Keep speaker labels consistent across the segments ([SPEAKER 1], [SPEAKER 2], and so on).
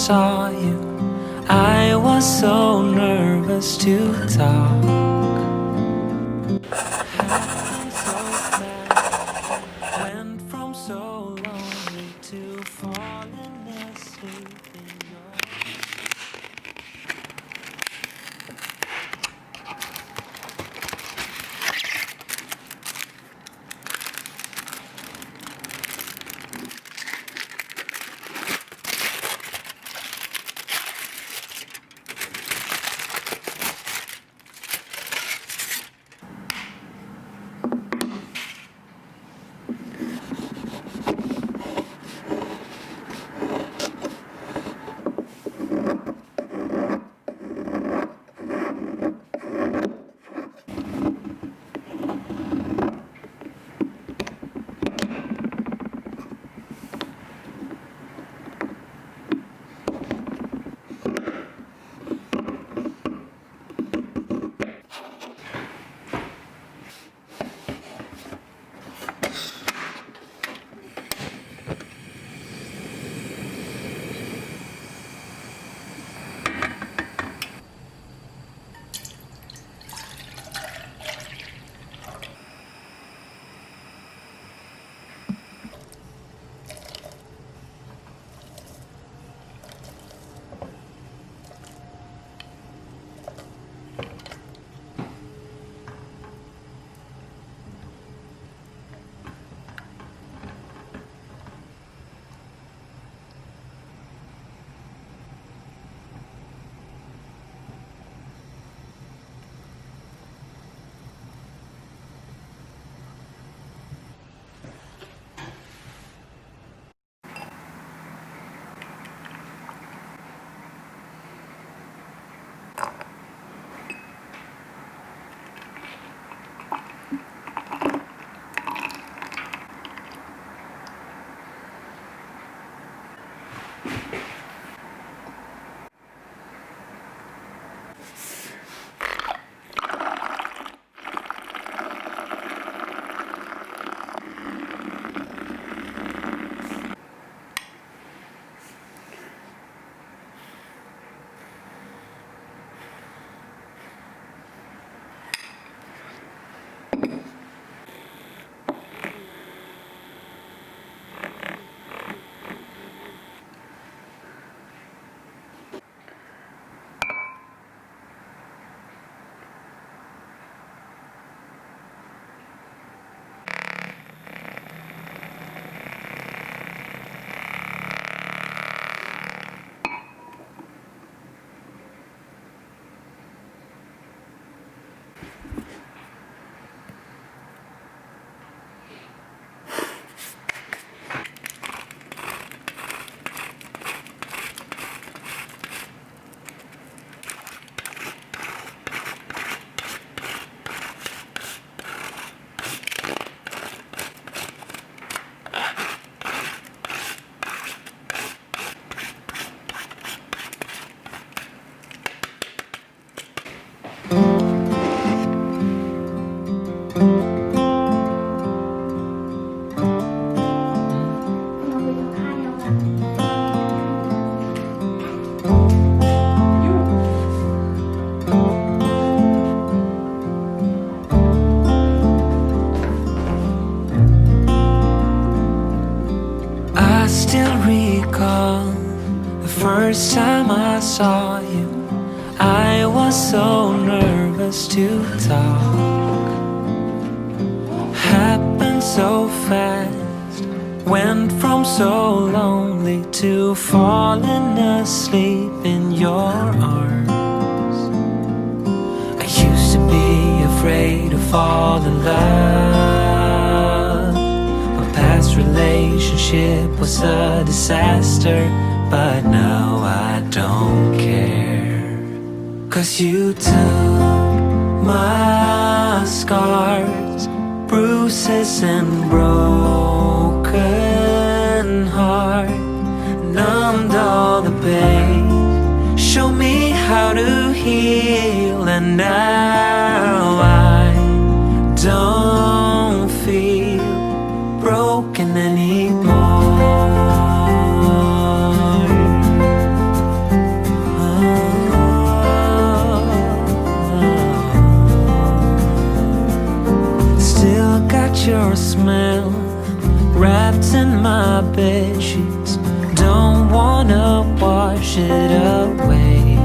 [SPEAKER 1] saw you, I was so nervous to talk. Happened so fast, went from so lonely to falling asleep in your first time I saw you, I was so nervous to talk. Happened so fast, went from so lonely to falling asleep in your arms. I used to be afraid to fall in love. My past relationship was a disaster, but now I don't care. 'Cause you took my scars, bruises and broken heart, numbed all the pain, showed me how to heal, and now I don't feel broken anymore. your smell wrapped in my bed sheets. Don't wanna wash it away.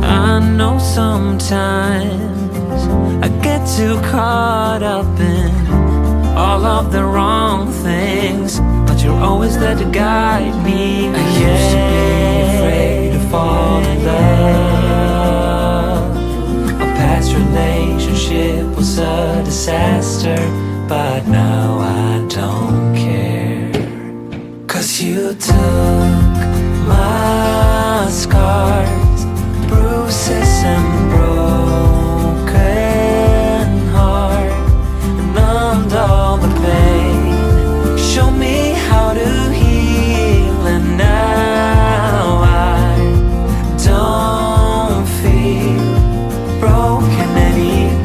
[SPEAKER 1] I know sometimes I get too caught up in all of the wrong things, but you're always there to guide me. I used to be afraid to fall in love. A past relationship was a disaster, but now I don't care. 'Cause you took my scars, bruises and broken heart, and numbed all the pain. Show me how to heal, and now I don't feel broken anymore.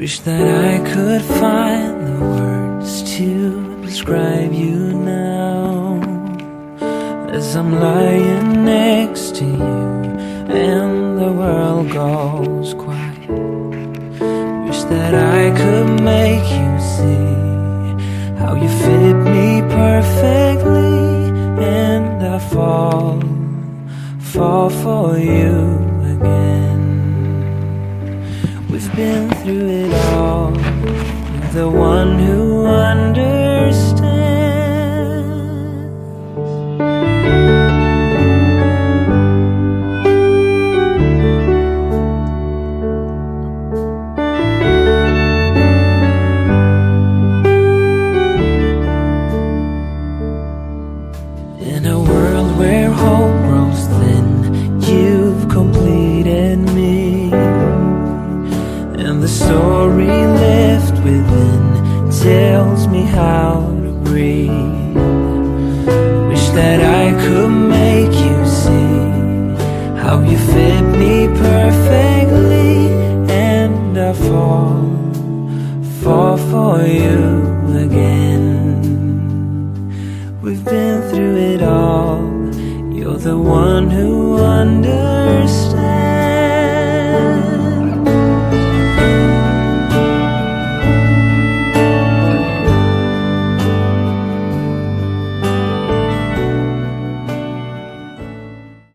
[SPEAKER 1] Wish that I could find the words to describe you now, as I'm lying next to you and the world goes quiet. Wish that I could make you see how you fit me perfectly, and I fall for you again. We've been through it all. You're the one who understands. In a world where hope grows thin, you've completed me. And the story left within tells me how to breathe. Wish that I could make you see how you fit me perfectly, and I fall for you again. We've been through it all. You're the one who understands.